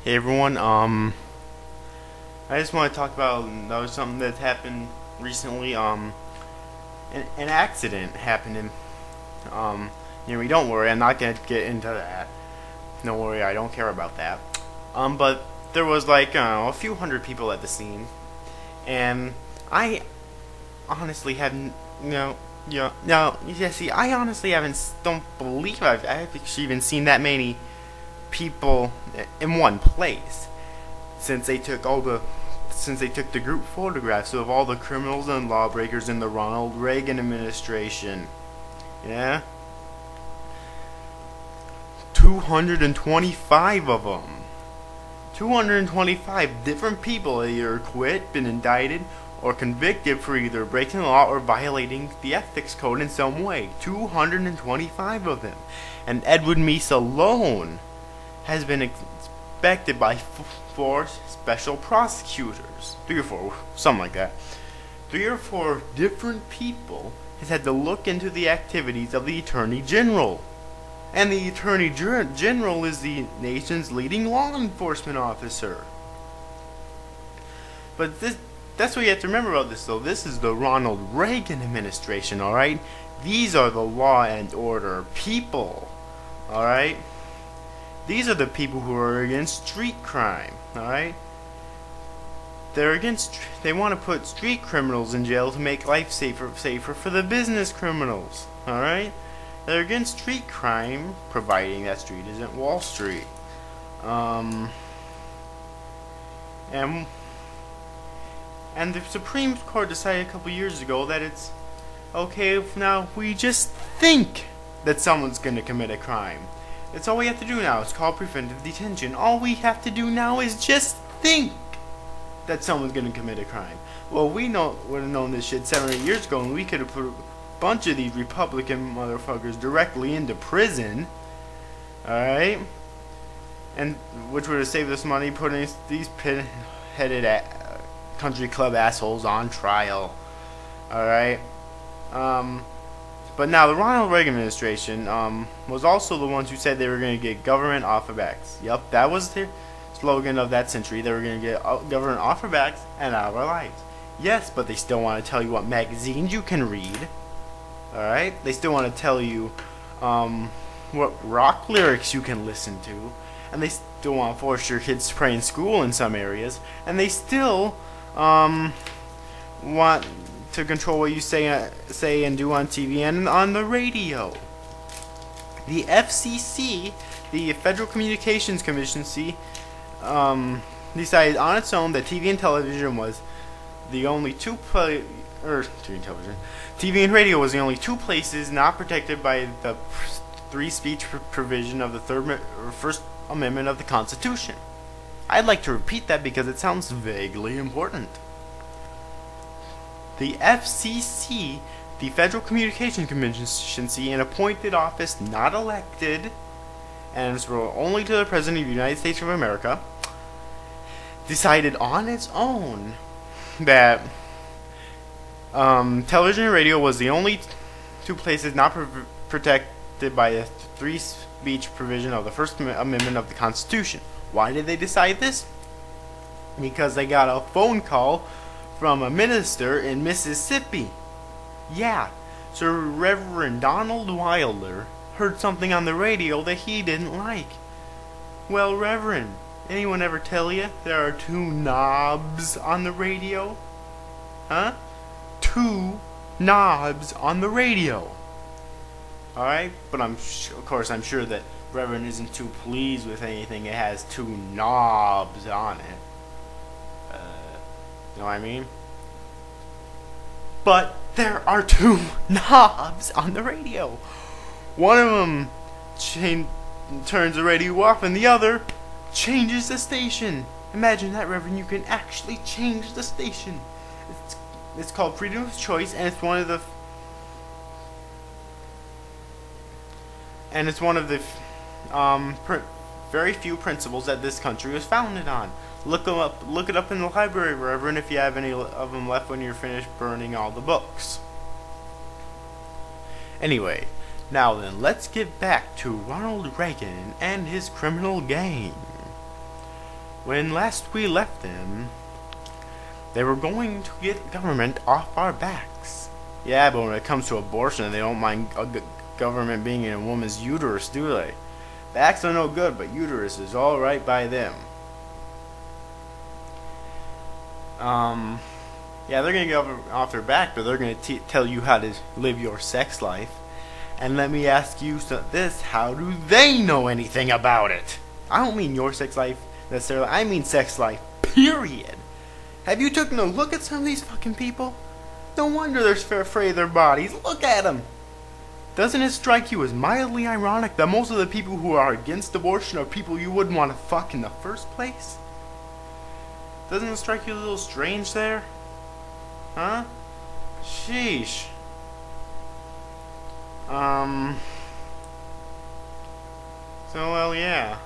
Hey everyone, I just want to talk about something that happened recently. An accident happened near me. Don't worry, I'm not gonna get into that. Don't worry, I don't care about that. But there was like a few hundred people at the scene, and I honestly hadn't, see, I honestly don't believe I've actually even seen that many people in one place since they took the group photographs of all the criminals and lawbreakers in the Ronald Reagan administration. Yeah, 225 of them. 225 different people either quit, been indicted, or convicted for either breaking the law or violating the ethics code in some way. 225 of them. And Edward Meese alone has been inspected by four special prosecutors. 3 or 4, something like that. 3 or 4 different people has had to look into the activities of the Attorney General. And the Attorney General is the nation's leading law enforcement officer. But that's what you have to remember about this, though. This is the Ronald Reagan administration, alright? These are the law and order people, alright? These are the people who are against street crime, alright? They want to put street criminals in jail to make life safer for the business criminals, alright? They're against street crime, providing that street isn't Wall Street. And the Supreme Court decided a couple years ago that it's okay if now we just think that someone's going to commit a crime. It's all we have to do now. It's called preventive detention. All we have to do now is just think that someone's going to commit a crime. Well, we would have known this shit 7 or 8 years ago, and we could have put a bunch of these Republican motherfuckers directly into prison. Alright? And which would have saved us money putting these pin-headed country club assholes on trial. Alright? But now the Ronald Reagan administration was also the ones who said they were going to get government off our backs. Yup, that was their slogan of that century. They were going to get government off our backs and out of our lives. Yes, but they still want to tell you what magazines you can read. Alright? They still want to tell you what rock lyrics you can listen to. And they still want to force your kids to pray in school in some areas. And they still want to control what you say and do on TV and on the radio. The FCC, the Federal Communications Commission, decided on its own that TV and television was the only TV and radio was the only 2 places not protected by the free speech provision of the First Amendment of the Constitution. I'd like to repeat that because it sounds vaguely important. The FCC, the Federal Communications Commission, an appointed office not elected, and it's only to the President of the United States of America, decided on its own that television and radio was the only 2 places not protected by the free speech provision of the First Amendment of the Constitution. Why did they decide this? Because they got a phone call from a minister in Mississippi. Yeah, Sir Reverend Donald Wilder heard something on the radio that he didn't like. Well, Reverend, anyone ever tell you there are 2 knobs on the radio? Huh? 2 knobs on the radio. Alright, but of course I'm sure that Reverend isn't too pleased with anything that has 2 knobs on it. You know what I mean? But there are 2 knobs on the radio. One of them turns the radio off and the other changes the station. Imagine that, Reverend. You can actually change the station. It's called freedom of choice, and it's one of the very few principles that this country was founded on. Look it up in the library, Reverend, if you have any of them left when you're finished burning all the books. Anyway, now then, let's get back to Ronald Reagan and his criminal gang. when last we left them, they were going to get government off our backs. Yeah, but when it comes to abortion, they don't mind government being in a woman's uterus, do they? Backs are no good, but uterus is alright by them. Yeah, they're gonna get off their back, but they're gonna tell you how to live your sex life. And let me ask you this: how do they know anything about it? I don't mean your sex life necessarily. I mean sex life. Period. Have you taken a look at some of these fucking people? No wonder they're afraid of their bodies. Look at them. Doesn't it strike you as mildly ironic that most of the people who are against abortion are people you wouldn't want to fuck in the first place? Doesn't it strike you a little strange there? Huh? Sheesh. So, well, yeah.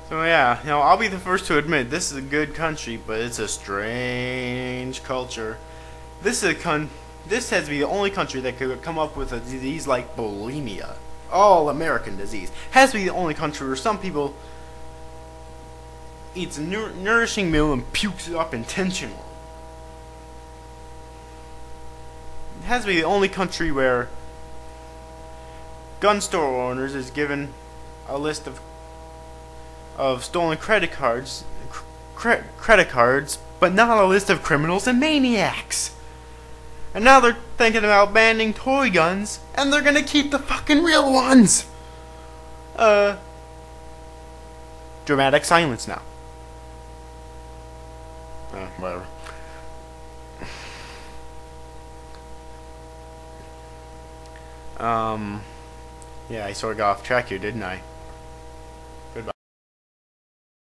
So yeah, I'll be the first to admit this is a good country, but it's a strange culture. This has to be the only country that could come up with a disease like bulimia, all American disease. Has to be the only country where some people eats a nourishing meal and pukes it up intentionally. It has to be the only country where gun store owners is given a list of stolen credit cards, but not a list of criminals and maniacs. And now they're thinking about banning toy guns, and they're gonna keep the fucking real ones. Dramatic silence now. Whatever. Yeah, I sort of got off track here, didn't I?